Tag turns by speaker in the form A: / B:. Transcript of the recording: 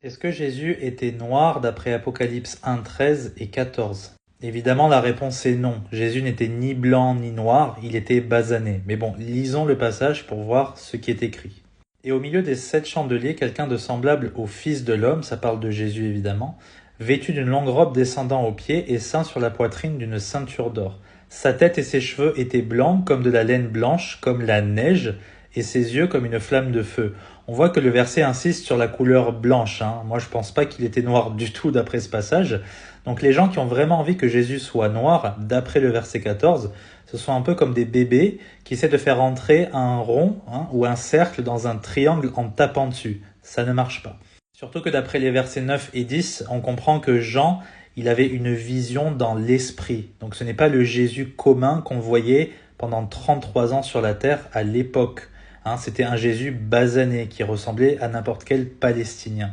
A: Est-ce que Jésus était noir d'après Apocalypse 1, 13 et 14? Évidemment, la réponse est non. Jésus n'était ni blanc ni noir, il était basané. Mais bon, lisons le passage pour voir ce qui est écrit. Et au milieu des 7 chandeliers, quelqu'un de semblable au Fils de l'homme, ça parle de Jésus évidemment, vêtu d'une longue robe descendant aux pieds et ceint sur la poitrine d'une ceinture d'or. Sa tête et ses cheveux étaient blancs comme de la laine blanche, comme la neige, et ses yeux comme une flamme de feu. On voit que le verset insiste sur la couleur blanche. Moi, je pense pas qu'il était noir du tout d'après ce passage. Donc les gens qui ont vraiment envie que Jésus soit noir, d'après le verset 14, ce sont un peu comme des bébés qui essaient de faire entrer un rond ou un cercle dans un triangle en tapant dessus. Ça ne marche pas. Surtout que d'après les versets 9 et 10, on comprend que Jean, il avait une vision dans l'esprit. Donc ce n'est pas le Jésus commun qu'on voyait pendant 33 ans sur la terre à l'époque. C'était un Jésus basané qui ressemblait à n'importe quel Palestinien.